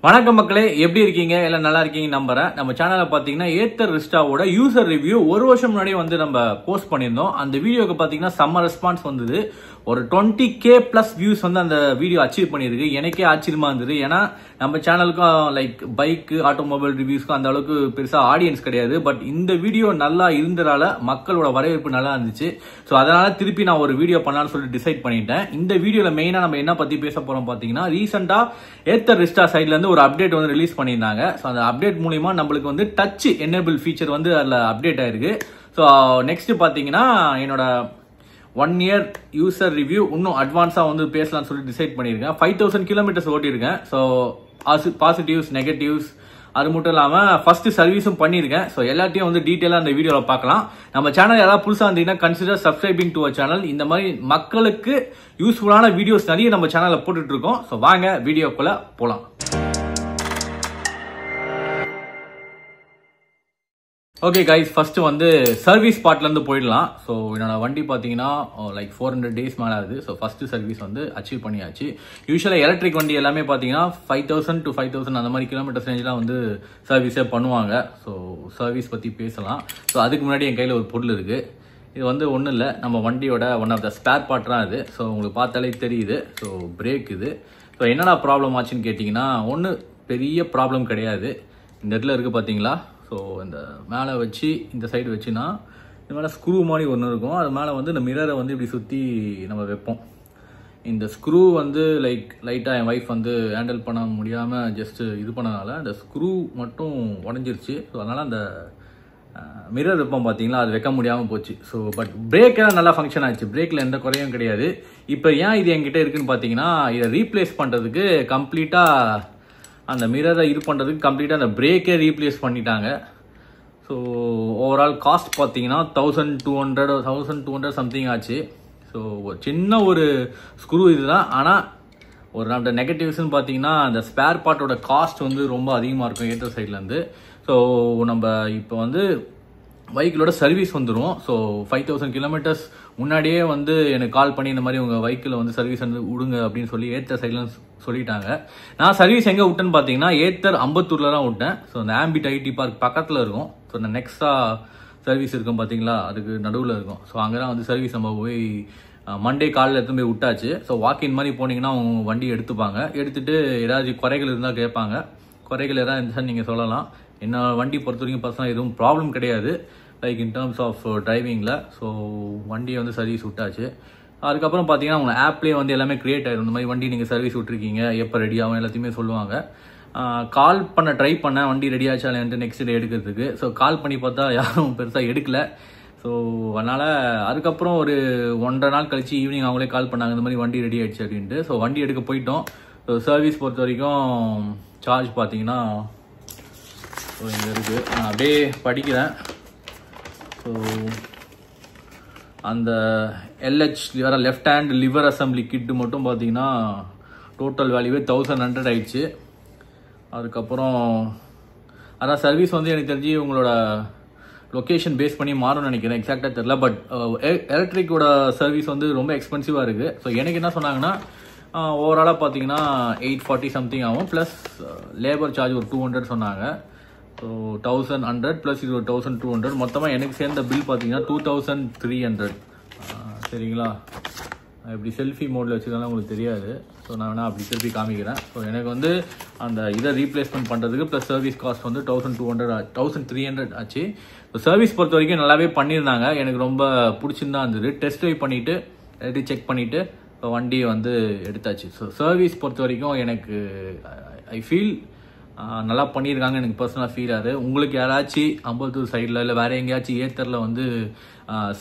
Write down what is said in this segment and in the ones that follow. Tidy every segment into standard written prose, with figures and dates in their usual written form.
வணக்கம் மக்களே, எப்படி இருக்கீங்க? எல்லாம் நல்லா இருக்கீங்க நம்புறேன். நம்ம சேனல்ல பாத்தீங்கன்னா ஏத்தர் ரிஸ்டாவோட யூசர் ரிவ்யூ ஒரு வருஷம் முன்னாடி வந்து நம்ம போஸ்ட் பண்ணியிருந்தோம். அந்த வீடியோக்கு பாத்தீங்கன்னா செம்ம ரெஸ்பான்ஸ் வந்தது. ஒரு 20k பிளஸ் வியூஸ் வந்து அந்த வீடியோ அச்சீவ் பண்ணிருக்கு. எனக்கே ஆச்சரியமா இருந்தது. ஏன்னா நம்ம சேனலுக்கும் லைக் பைக் ஆட்டோமொபைல் ரிவ்யூஸ்க்கும் அந்த அளவுக்கு பெருசா ஆடியன்ஸ் கிடையாது. பட் இந்த வீடியோ நல்லா இருந்ததால மக்களோட வரவேற்பு நல்லா இருந்துச்சு. ஸோ அதனால திருப்பி நான் ஒரு வீடியோ பண்ணலாம்னு சொல்லிட்டு டிசைட் பண்ணிட்டேன். இந்த வீடியோல மெயினா நம்ம என்ன பத்தி பேச போறோம் பாத்தீங்கன்னா, ரீசெண்டா ஏத்தர் ரிஸ்டா சைட்ல இருந்து ஒரு அப்டேட் வந்து ரிலீஸ் பண்ணியிருந்தாங்க. ஸோ அந்த அப்டேட் மூலியமா நம்மளுக்கு வந்து டச் எனேபிள் ஃபீச்சர் வந்து அதுல அப்டேட் ஆயிருக்கு. ஸோ நெக்ஸ்ட் பாத்தீங்கன்னா என்னோட 1 year யூசர் ரிவ்யூ இன்னும் அட்வான்ஸா வந்து பேசலாம்னு சொல்லி டிசைட் பண்ணியிருக்கேன். 5000 கிலோமீட்டர்ஸ் ஓட்டியிருக்கேன். ஸோ பாசிட்டிவ்ஸ் நெகட்டிவ்ஸ் அது மட்டும் இல்லாம ஃபர்ஸ்ட் சர்வீஸும் பண்ணியிருக்கேன். ஸோ எல்லாத்தையும் வந்து டீட்டெயிலா அந்த வீடியோல பார்க்கலாம். நம்ம சேனல் யாராவது புதுசா இருந்தீங்கன்னா consider subscribing to our channel. இந்த மாதிரி மக்களுக்கு யூஸ்ஃபுல்லான வீடியோஸ் நிறைய நம்ம சேனல்ல போட்டுட்டு இருக்கோம். ஸோ வாங்க வீடியோக்குள்ள போலாம். ஓகே கைஸ், ஃபர்ஸ்ட் வந்து சர்வீஸ் பார்ட்ல இருந்து போயிடலாம். ஸோ என்னோட வண்டி பார்த்தீங்கன்னா லைக் 400 days மேலே ஆகுது. ஸோ ஃபர்ஸ்ட் சர்வீஸ் வந்து அச்சீவ் பண்ணியாச்சு. யூஸ்வலாக எலக்ட்ரிக் வண்டி எல்லாமே பார்த்தீங்கன்னா 5000 to 5000 அந்த மாதிரி கிலோமீட்டர்ஸ் ரேஞ்செலாம் வந்து சர்வீஸே பண்ணுவாங்க. ஸோ சர்வீஸ் பற்றி பேசலாம். ஸோ அதுக்கு முன்னாடி என் கையில் ஒரு பொருள் இருக்கு. இது வந்து ஒன்றும் இல்லை, நம்ம வண்டியோட one of the spare part தான் இது. ஸோ உங்களுக்கு பார்த்தாலே தெரியுது. ஸோ பிரேக் இது. ஸோ என்னடா ப்ராப்ளம் ஆச்சுன்னு கேட்டிங்கன்னா, ஒன்றும் பெரிய ப்ராப்ளம் கிடையாது. இந்த இடத்துல இருக்குது பார்த்தீங்களா? ஸோ இந்த மேலே வச்சு இந்த சைடு வச்சுன்னா இது மேலே ஸ்க்ரூ மாதிரி ஒன்று இருக்கும். அது மேலே வந்து இந்த மிரரை வந்து இப்படி சுற்றி நம்ம வைப்போம். இந்த ஸ்க்ரூ வந்து லைட்டாக என் ஒய்ஃப் வந்து ஹேண்டில் பண்ண முடியாமல் ஜஸ்ட் இது பண்ணனால அந்த ஸ்க்ரூ மட்டும் உடஞ்சிருச்சு. ஸோ அதனால் அந்த மிரர் வைப்போம் பார்த்தீங்களா, அது வைக்க முடியாமல் போச்சு. ஸோ பட் பிரேக்கெல்லாம் நல்லா ஃபங்க்ஷன் ஆச்சு. பிரேக்கில் எந்த குறையும் கிடையாது. இப்போ ஏன் இது என்கிட்ட இருக்குன்னு பார்த்தீங்கன்னா, இதை ரீப்ளேஸ் பண்ணுறதுக்கு கம்ப்ளீட்டாக அந்த மிரரை இது பண்ணுறதுக்கு கம்ப்ளீட்டாக அந்த பிரேக்கே ரீப்ளேஸ் பண்ணிட்டாங்க. ஸோ ஓவரால் காஸ்ட் பார்த்தீங்கன்னா 1200 சம்திங் ஆச்சு. ஸோ சின்ன ஒரு ஸ்க்ரூ இதுதான். ஆனால் ஒரு நம்ம நெகட்டிவ்ஸ்ன்னு பார்த்தீங்கன்னா, அந்த ஸ்பேர் பார்ட்டோட காஸ்ட் வந்து ரொம்ப அதிகமாக இருக்கும் ஏத்தர் சைட்லேருந்து. ஸோ நம்ம இப்போ வந்து பைக்கிலோட சர்வீஸ் வந்துடும். ஸோ 5000 கிலோமீட்டர்ஸ் முன்னாடியே வந்து எனக்கு கால் பண்ணி இந்த மாதிரி உங்கள் பைக்கில் வந்து சர்வீஸ் வந்து விடுங்க அப்படின்னு சொல்லி ஏத்தர் சைடில் சொல்லிட்டாங்க. நான் சர்வீஸ் எங்கே விட்டேன்னு பார்த்தீங்கன்னா, ஏத்தர் அம்பத்தூரில் தான் விட்டேன். ஸோ அந்த ஆம்பிட் ஐடி பார்க் பக்கத்தில் இருக்கும். ஸோ அந்த நெக்ஸ்டா சர்வீஸ் இருக்கும் பார்த்தீங்களா, அதுக்கு நடுவில் இருக்கும். ஸோ அங்கே தான் வந்து சர்வீஸ் நம்ம போய் மண்டே காலில் எடுத்து போய் விட்டாச்சு. ஸோ வாக்கின் மாதிரி போனீங்கன்னா அவங்க வண்டி எடுத்துப்பாங்க. எடுத்துட்டு ஏதாச்சும் குறைகள் இருந்தால் கேட்பாங்க. குறைகள் ஏதாவது இருந்தால் நீங்கள் சொல்லலாம். என்ன வண்டி பொறுத்த வரைக்கும் பர்சனலாக எதுவும் ப்ராப்ளம் கிடையாது லைக் இன் டர்ம்ஸ் ஆஃப் டிரைவிங்கில். ஸோ வண்டியை வந்து சர்வீஸ் விட்டாச்சு. அதுக்கப்புறம் பார்த்தீங்கன்னா உங்கள் ஆப்லேயே வந்து எல்லாமே கிரியேட் ஆயிடும். இந்த மாதிரி வண்டி நீங்கள் சர்வீஸ் விட்டுருக்கீங்க, எப்போ ரெடி ஆகும் எல்லாத்தையுமே சொல்லுவாங்க. கால் பண்ண ட்ரை பண்ணேன் வண்டி ரெடி ஆச்சா இல்லைன்ட்டு நெக்ஸ்ட் டே எடுக்கிறதுக்கு. ஸோ கால் பண்ணி பார்த்தா யாரும் பெருசாக எடுக்கலை. ஸோ அதனால் அதுக்கப்புறம் ஒரு 1.5 நாள் கழிச்சு ஈவினிங் அவங்களே கால் பண்ணாங்க இந்த மாதிரி வண்டி ரெடி ஆயிடுச்சு அப்படின்ட்டு. ஸோ வண்டி எடுக்க போயிட்டோம். ஸோ சர்வீஸ் பொறுத்த வரைக்கும் சார்ஜ் பார்த்தீங்கன்னா ஸோ இங்கே இருக்குது. நான் அப்படியே படிக்கிறேன். ஸோ அந்த LH lever left hand lever assembly கிட்டு மட்டும் பார்த்தீங்கன்னா டோட்டல் வேல்யூவே 1100 ஆயிடுச்சு. அதுக்கப்புறம் அதான் சர்வீஸ் வந்து எனக்கு தெரிஞ்சு உங்களோட லொக்கேஷன் பேஸ் பண்ணி மாறும்னு நினைக்கிறேன், எக்ஸாக்டாக தெரியல. பட் எலக்ட்ரிக்கோட சர்வீஸ் வந்து ரொம்ப எக்ஸ்பென்சிவாக இருக்குது. ஸோ எனக்கு என்ன சொன்னாங்கன்னா, ஓவராலாக பார்த்தீங்கன்னா 840 சம்திங் ஆகும். ப்ளஸ் லேபர் சார்ஜ் ஒரு 200 சொன்னாங்க. ஸோ 1100 ப்ளஸ் இது ஒரு 1200. மொத்தமாக எனக்கு சேர்ந்த பில் பார்த்தீங்கன்னா 2300. சரிங்களா? இப்படி செல்ஃபி மோடில் வச்சுருந்தாலும் உங்களுக்கு தெரியாது. ஸோ நான் வேணா அப்படி திருப்பி காமிக்கிறேன். ஸோ எனக்கு வந்து அந்த இதை ரீப்ளேஸ்மெண்ட் பண்ணுறதுக்கு ப்ளஸ் சர்வீஸ் காஸ்ட் வந்து 1300 ஆச்சு. ஸோ சர்வீஸ் பொறுத்த வரைக்கும் நல்லாவே பண்ணியிருந்தாங்க. எனக்கு ரொம்ப பிடிச்சிருந்தா இருந்தது. டெஸ்ட் ட்ரைவ் பண்ணிவிட்டு எல்லாத்தையும் செக் பண்ணிவிட்டு இப்போ வண்டியை வந்து எடுத்தாச்சு. ஸோ சர்வீஸ் பொறுத்த வரைக்கும் எனக்கு ஐ ஃபீல் நல்லா பண்ணியிருக்காங்க. எனக்கு பர்சனலாக ஃபீல் ஆகுது. உங்களுக்கு யாராச்சும் அம்பத்தூர் சைடில் இல்லை வேறு எங்கேயாச்சும் ஏத்தரில் வந்து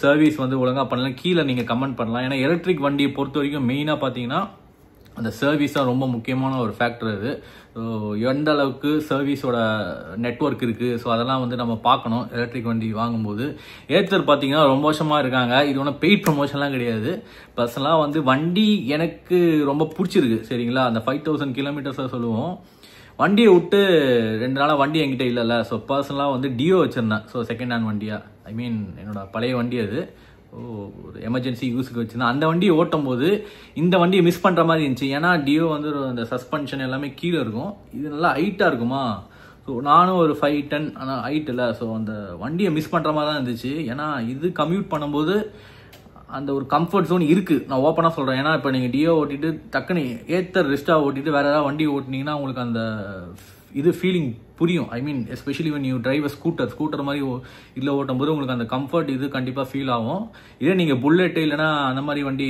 சர்வீஸ் வந்து ஒழுங்காக பண்ணலாம், கீழே நீங்கள் கமெண்ட் பண்ணலாம். ஏன்னா எலக்ட்ரிக் வண்டியை பொறுத்த வரைக்கும் மெயினாக பார்த்தீங்கன்னா அந்த சர்வீஸ் தான் ரொம்ப முக்கியமான ஒரு ஃபேக்டர் அது. ஸோ எந்த அளவுக்கு சர்வீஸோட நெட்வொர்க் இருக்குது, ஸோ அதெல்லாம் வந்து நம்ம பார்க்கணும் எலக்ட்ரிக் வண்டி வாங்கும்போது. ஏத்தர் பார்த்தீங்கன்னா ரொம்ப வருஷமாக இருக்காங்க. இது ஒன்றும் பெய்ட் ப்ரமோஷன்லாம் கிடையாது. பர்சனலாக வந்து வண்டி எனக்கு ரொம்ப பிடிச்சிருக்கு. சரிங்களா? அந்த 5000 கிலோமீட்டர்ஸாக சொல்லுவோம். வண்டியை விட்டு 2 நாளாக வண்டி என்கிட்ட இல்லைல்ல. ஸோ பர்சனலாக வந்து டியோ வச்சுருந்தேன். ஸோ செகண்ட் ஹேண்ட் வண்டியாக, ஐ மீன் என்னோட பழைய வண்டி அது. ஒரு எமர்ஜென்சி யூஸுக்கு வச்சுருந்தேன். அந்த வண்டியை ஓட்டும் போது இந்த வண்டியை மிஸ் பண்ணுற மாதிரி இருந்துச்சு. ஏன்னா டியோ வந்து அந்த சஸ்பென்ஷன் எல்லாமே கீழே இருக்கும், இது நல்லா ஹைட்டாக இருக்குமா. ஸோ நானும் ஒரு 5'10" ஆனால் ஹைட் இல்லை. ஸோ அந்த வண்டியை மிஸ் பண்ணுற மாதிரி தான் இருந்துச்சு. ஏன்னா இது கம்யூட் பண்ணும்போது அந்த ஒரு கம்ஃபர்ட் ஜோன் இருக்குது, நான் ஓப்பனாக சொல்கிறேன். ஏன்னா இப்போ நீங்கள் டியோ ஓட்டிட்டு டக்குன்னு ஏத்தர் ரெஸ்ட்டாக ஓட்டிட்டு வேறு ஏதாவது வண்டி ஓட்டினீங்கன்னா உங்களுக்கு அந்த இது ஃபீலிங் புரியும். I mean especially when you drive a scooter மாதிரி இதில் ஓட்டும் போது உங்களுக்கு அந்த கம்ஃபர்ட் இது கண்டிப்பாக ஃபீல் ஆகும். இதே நீங்கள் புல்லெட்டு இல்லைனா அந்த மாதிரி வண்டி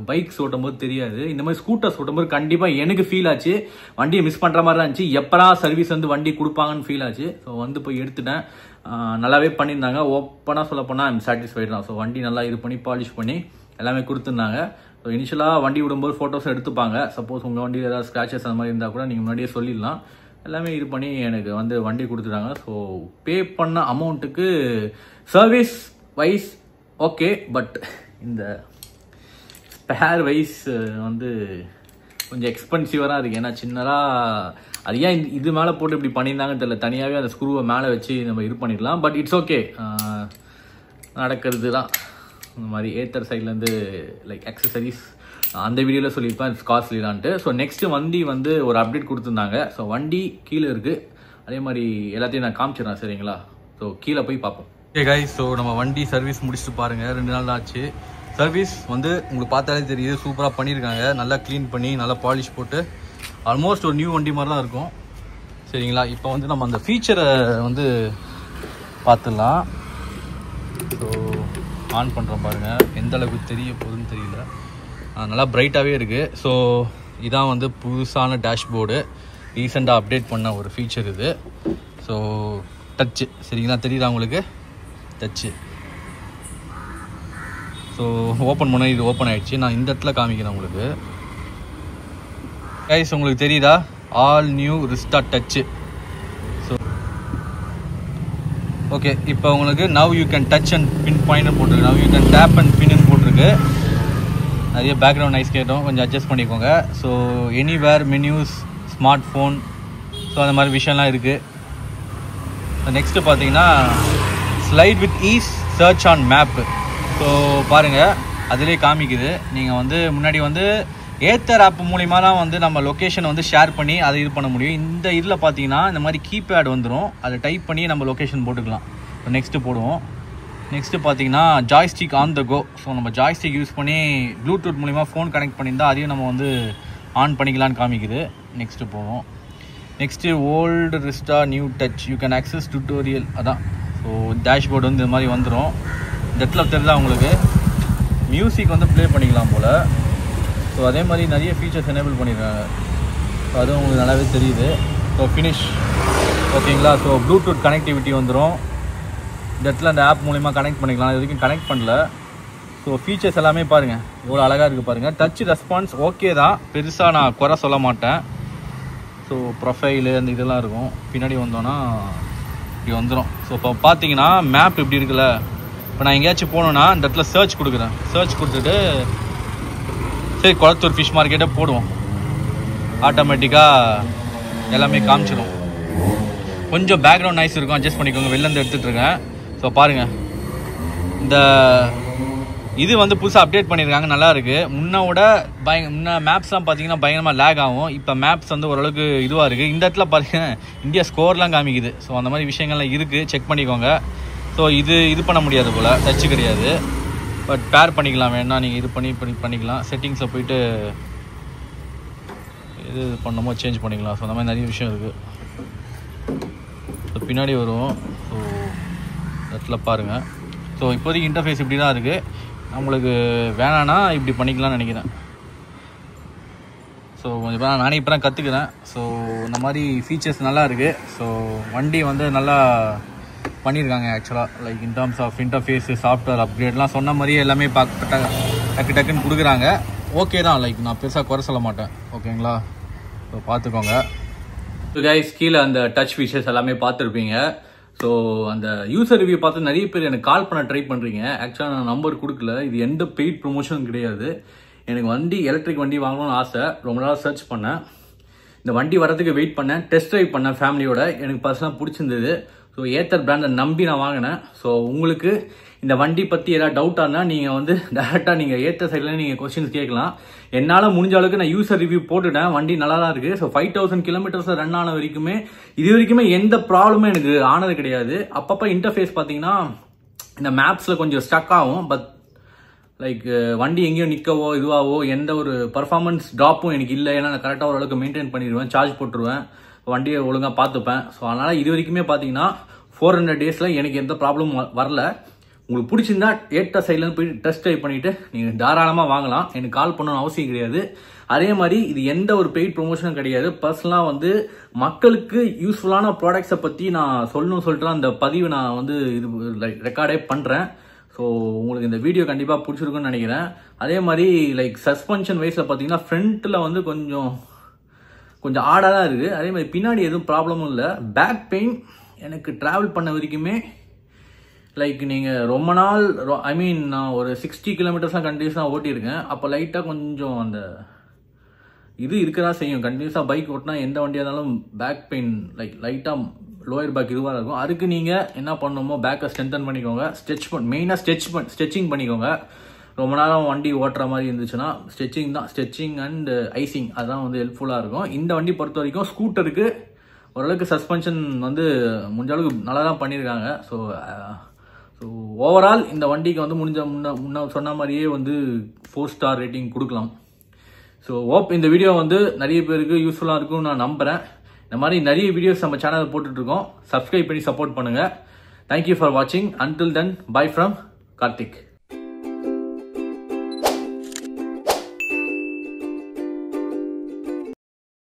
பைக்ஸ் ஓட்டும் போது தெரியாது. இந்த மாதிரி ஸ்கூட்டர்ஸ் ஓட்டும் போது கண்டிப்பாக எனக்கு ஃபீல் ஆச்சு, வண்டியை மிஸ் பண்ணுற மாதிரி தான் இருந்துச்சு. எப்படா சர்வீஸ் வந்து வண்டி கொடுப்பாங்கன்னு ஃபீல் ஆச்சு. ஸோ வந்து போய் எடுத்துட்டேன், நல்லாவே பண்ணியிருந்தாங்க. ஓப்பனாக சொல்ல போனால் ஐம் சாட்டிஸ்ஃபைட் தான். ஸோ வண்டி நல்லா இது பண்ணி பாலிஷ் பண்ணி எல்லாமே கொடுத்துருந்தாங்க. ஸோ இனிஷியலாக வண்டி விடும்போது ஃபோட்டோஸ் எடுத்துப்பாங்க. சப்போஸ் உங்கள் வண்டியில் ஏதாவது ஸ்க்ராச்சஸ் அந்த மாதிரி இருந்தால் கூட நீங்கள் முன்னாடியே சொல்லிடலாம். எல்லாமே இது பண்ணி எனக்கு வந்து வண்டி கொடுத்துட்டாங்க. ஸோ பே பண்ண அமௌண்ட்டுக்கு சர்வீஸ் வைஸ் ஓகே, பட் இந்த ஸ்பேர் வைஸ் வந்து கொஞ்சம் எக்ஸ்பென்சிவாக தான் இருக்குது. ஏன்னா சின்னதாக அது ஏன் இது மேலே போட்டு இப்படி பண்ணியிருந்தாங்கன்னு தெரியல, தனியாகவே அந்த ஸ்க்ரூவை மேலே வச்சு நம்ம இது பண்ணிடலாம். பட் இட்ஸ் ஓகே, நடக்கிறது தான் இந்த மாதிரி. ஏத்தர் சைட்லேருந்து லைக் அக்சசரிஸ் அந்த வீடியோவில் சொல்லியிருப்பேன் இட்ஸ் காஸ்ட்லிலான்ட்டு. ஸோ நெக்ஸ்ட்டு வண்டி வந்து ஒரு அப்டேட் கொடுத்துருந்தாங்க. ஸோ வண்டி கீழே இருக்குது, அதே மாதிரி எல்லாத்தையும் நான் காமிச்சிடுறேன் சரிங்களா. ஸோ கீழே போய் பார்ப்போம். ஓகே கைஸ், ஸோ நம்ம வண்டி சர்வீஸ் முடிச்சுட்டு பாருங்கள், 2 நாள் தான் ஆச்சு. சர்வீஸ் வந்து உங்களுக்கு பார்த்தாலே தெரியுது, சூப்பராக பண்ணியிருக்காங்க. நல்லா க்ளீன் பண்ணி நல்லா பாலிஷ் போட்டு ஆல்மோஸ்ட் ஒரு நியூ வண்டி மாதிரி தான் இருக்கும் சரிங்களா. இப்போ வந்து நம்ம அந்த ஃபீச்சரை வந்து பார்த்துடலாம். ஸோ ஆன் பண்ணுறோம் பாருங்கள், எந்த அளவுக்கு தெரிய போகுதுன்னு தெரியல, நல்லா பிரைட்டாகவே இருக்குது. ஸோ இதான் வந்து புதுசான டேஷ்போர்டு, ரீசெண்டாக அப்டேட் பண்ண ஒரு ஃபீச்சர் இது. ஸோ டச்சு சரிங்களா, தெரியுதா உங்களுக்கு டச்சு. ஸோ ஓப்பன் பண்ண இது ஓப்பன் ஆகிடுச்சு. நான் இந்த இடத்துல காமிக்கிறேன் உங்களுக்கு. கைஸ் உங்களுக்கு தெரியுதா, all new Rizta touch. So okay, இப்போ உங்களுக்கு now you can touch and pin point போட்டிருக்கு, now you can tap and pin போட்டிருக்கு. நிறைய பேக்ரவுண்ட் நாய்ஸ் கேட்டோம், கொஞ்சம் அட்ஜஸ்ட் பண்ணிக்கோங்க. So anywhere menus, smart phone, so அந்த மாதிரி விஷயம்லாம் இருக்குது. நெக்ஸ்ட்டு பார்த்தீங்கன்னா slide with ease search on map. So பாருங்கள் அதிலே காமிக்குது. நீங்கள் வந்து முன்னாடி வந்து ஏத்தர் ஆப் மூலிமா தான் வந்து நம்ம லொக்கேஷனை வந்து ஷேர் பண்ணி அதை இது பண்ண முடியும். இந்த இதில் பார்த்தீங்கன்னா இந்த மாதிரி கீபேட் வந்துடும், அதை டைப் பண்ணி நம்ம லொக்கேஷன் போட்டுக்கலாம். இப்போ நெக்ஸ்ட்டு போடுவோம். நெக்ஸ்ட்டு பார்த்தீங்கன்னா joystick on the go. So நம்ம ஜாய்ஸ்டிக் யூஸ் பண்ணி ப்ளூடூத் மூலிமா ஃபோன் கனெக்ட் பண்ணியிருந்தால் அதையும் நம்ம வந்து ஆன் பண்ணிக்கலான்னு காமிக்குது. நெக்ஸ்ட்டு போவோம். Next old Rizta new touch, you can access tutorial. அதான் ஸோ டேஷ்போர்டு வந்து இந்த மாதிரி வந்துடும். இந்த இடத்துல தெரியுதா உங்களுக்கு, மியூசிக் வந்து ப்ளே பண்ணிக்கலாம் போல். ஸோ அதே மாதிரி நிறைய ஃபீச்சர்ஸ் எனேபிள் பண்ணியிருக்காங்க. ஸோ அதுவும் உங்களுக்கு நல்லாவே தெரியுது. ஸோ ஃபினிஷ் ஓகேங்களா. ஸோ ப்ளூடூத் கனெக்டிவிட்டி வந்துடும். இந்த இடத்துல அந்த ஆப் மூலிமா கனெக்ட் பண்ணிக்கலாம், இது வரைக்கும் கனெக்ட் பண்ணல. ஸோ ஃபீச்சர்ஸ் எல்லாமே பாருங்கள் எவ்வளோ அழகாக இருக்குது பாருங்கள். டச் ரெஸ்பான்ஸ் ஓகே தான், பெருசாக நான் குறை சொல்ல மாட்டேன். ஸோ ப்ரொஃபைலு அந்த இதெல்லாம் இருக்கும். பின்னாடி வந்தோன்னா இப்படி வந்துடும். ஸோ இப்போ பார்த்தீங்கன்னா மேப் இப்படி இருக்குல்ல, இப்போ நான் எங்கேயாச்சும் போகணுன்னா இந்த இடத்துல சர்ச் கொடுக்குறேன். சர்ச் கொடுத்துட்டு சரி குளத்தூர் ஃபிஷ் மார்க்கெட்டை போடுவோம், ஆட்டோமேட்டிக்காக எல்லாமே காமிச்சிடும். கொஞ்சம் பேக்ரவுண்ட் நாய்ஸ் இருக்கும், அட்ஜஸ்ட் பண்ணிக்கோங்க, வெளிலேருந்து எடுத்துகிட்டு இருக்கேன். ஸோ பாருங்கள் இந்த இது வந்து புதுசாக அப்டேட் பண்ணியிருக்காங்க, நல்லா இருக்குது. முன்னோட முன்ன மேப்ஸ்லாம் பார்த்தீங்கன்னா பயங்கரமாக லேக் ஆகும். இப்போ மேப்ஸ் வந்து ஓரளவுக்கு இதுவாக இருக்குது. இந்த இடத்துல பார்த்தீங்கன்னா இந்தியா ஸ்கோர்லாம் காமிக்குது. ஸோ அந்த மாதிரி விஷயங்கள்லாம் இருக்குது, செக் பண்ணிக்கோங்க. ஸோ இது பண்ண முடியாது போல், டச்சு கிடையாது. பட் பேர் பண்ணிக்கலாம், வேணா நீங்கள் இது பண்ணிக்கலாம். செட்டிங்ஸில் போயிட்டு இது பண்ணமோ சேஞ்ச் பண்ணிக்கலாம். ஸோ அந்த மாதிரி நிறைய விஷயம் இருக்குது. ஸோ பின்னாடி வருவோம். ஸோ இடத்துல பாருங்கள். ஸோ இப்போதைக்கு இன்டர்ஃபேஸ் இப்படி தான் இருக்குது. நம்மளுக்கு வேணான்னா இப்படி பண்ணிக்கலாம்னு நினைக்கிறேன். ஸோ கொஞ்சம் நானே இப்போ தான் கற்றுக்கிறேன். ஸோ இந்த மாதிரி ஃபீச்சர்ஸ் நல்லா இருக்குது. ஸோ வண்டி வந்து நல்லா பண்ணியிருக்காங்க ஆக்சுவலாக, like in terms of interface, software அப்கிரேட்லாம் சொன்ன மாதிரியே எல்லாமே டக்குன்னு கொடுக்குறாங்க. ஓகே தான், லைக் நான் பெருசாக குறை சொல்ல மாட்டேன். ஓகேங்களா, ஸோ பார்த்துக்கோங்க. ஸோ கைஸ் கீழே அந்த டச் ஃபீச்சர்ஸ் எல்லாமே பார்த்துருப்பீங்க. ஸோ அந்த யூசர் ரிவ்யூ பார்த்து நிறைய பேர் எனக்கு கால் பண்ண ட்ரை பண்ணுறீங்க. ஆக்சுவலாக நான் நம்பர் கொடுக்கல, இது எந்த பெய்ட் ப்ரொமோஷனும் கிடையாது. எனக்கு வண்டி எலக்ட்ரிக் வண்டி வாங்கணும்னு ஆசை, ரொம்ப நாள் சர்ச் பண்ணேன். இந்த வண்டி வரதுக்கு வெயிட் பண்ணேன், டெஸ்ட் ட்ரைவ் பண்ணேன் ஃபேமிலியோட. எனக்கு பர்சனலாக பிடிச்சிருந்தது. ஸோ ஏத்தர் பிராண்டை நம்பி நான் வாங்கினேன். ஸோ உங்களுக்கு இந்த வண்டி பற்றி ஏதாவது டவுட்டாக இருந்தால் நீங்கள் வந்து டேரெக்டாக நீங்கள் ஏத்தர் சைடில் நீங்கள் கொஸ்டின்ஸ் கேட்கலாம். என்னால் முடிஞ்ச அளவுக்கு நான் யூசர் ரிவ்யூ போட்டுட்டேன். வண்டி நல்லா தான் இருக்குது. ஸோ 5000 கிலோமீட்டர்ஸ் ரன் ஆன வரைக்குமே இது வரைக்குமே எந்த ப்ராப்ளமும் எனக்கு ஆனது கிடையாது. அப்பப்போ இன்டர்ஃபேஸ் பார்த்தீங்கன்னா இந்த மேப்ஸில் கொஞ்சம் ஸ்டக் ஆகும். பட் லைக் வண்டி எங்கேயும் நிற்கவோ இதுவாகவோ எந்த ஒரு பர்ஃபார்மன்ஸ் ட்ராப்பும் எனக்கு இல்லை. ஏன்னா நான் கரெக்டாக ஓரளவுக்கு மெயின்டைன் பண்ணிடுவேன், சார்ஜ் போட்டுருவேன், வண்டியை ஒழுங்காக பார்த்துப்பேன். ஸோ அதனால் இது வரைக்குமே பார்த்தீங்கன்னா 400 டேஸில் எனக்கு எந்த ப்ராப்ளமும் வரல. உங்களுக்கு பிடிச்சிருந்தா ஏத்தர் சைட்லேருந்து போய் டெஸ்ட் ட்ரைவ் பண்ணிவிட்டு நீங்கள் தாராளமாக வாங்கலாம். எனக்கு கால் பண்ணணும்னு அவசியம் கிடையாது. அதே மாதிரி இது எந்த ஒரு பெய்ட் ப்ரொமோஷனும் கிடையாது. பர்சனலாக வந்து மக்களுக்கு யூஸ்ஃபுல்லான ப்ராடக்ட்ஸை பற்றி நான் சொல்லணும்னு சொல்லிட்டு அந்த பதிவு நான் வந்து இது ரெக்கார்டே பண்ணுறேன். ஸோ உங்களுக்கு இந்த வீடியோ கண்டிப்பாக பிடிச்சிருக்குன்னு நினைக்கிறேன். அதே மாதிரி லைக் சஸ்பென்ஷன் வைஸில் பார்த்தீங்கன்னா ஃப்ரண்ட்டில் வந்து கொஞ்சம் ஆடாக தான் இருக்குது. அதே மாதிரி பின்னாடி எதுவும் ப்ராப்ளமும் இல்லை. பேக் பெயின் எனக்கு ட்ராவல் பண்ண வரைக்குமே லைக் நீங்கள் ரொம்ப நாள் ஐ மீன் நான் ஒரு 60 கிலோமீட்டர்ஸ்லாம் கண்டினியூஸாக ஓட்டியிருக்கேன். அப்போ லைட்டாக கொஞ்சம் அந்த இது இருக்கதான் செய்யும். கண்டினியூஸாக பைக் ஓட்டினா எந்த வண்டியாக இருந்தாலும் பேக் பெயின் லைட்டாக லோயர் பேக் இதுவாக இருக்கும். அதுக்கு நீங்கள் என்ன பண்ணணுமோ பேக்கை ஸ்ட்ரென்தன் பண்ணிக்கோங்க. மெயினாக ஸ்ட்ரெச்சிங் பண்ணிக்கோங்க. ரொம்ப நேரம் வண்டி ஓட்டுற மாதிரி இருந்துச்சுன்னா ஸ்ட்ரெச்சிங் அண்ட் ஐசிங் அதுதான் வந்து ஹெல்ப்ஃபுல்லாக இருக்கும். இந்த வண்டி பொறுத்த வரைக்கும் ஸ்கூட்டருக்கு ஓரளவுக்கு சஸ்பென்ஷன் வந்து முடிஞ்ச அளவுக்கு நல்லா தான் பண்ணியிருக்காங்க. ஸோ ஓவரால் இந்த வண்டிக்கு வந்து முன்ன சொன்ன மாதிரியே வந்து 4 ஸ்டார் ரேட்டிங் கொடுக்கலாம். ஸோ ஹோப் இந்த வீடியோ வந்து நிறைய பேருக்கு யூஸ்ஃபுல்லாக இருக்கும்னு நான் நம்புகிறேன். இந்த மாதிரி நிறைய வீடியோஸ் நம்ம சேனலில் போட்டுட்ருக்கோம். சப்ஸ்கிரைப் பண்ணி சப்போர்ட் பண்ணுங்கள். தேங்க்யூ ஃபார் வாட்சிங். Until then by from Karthik.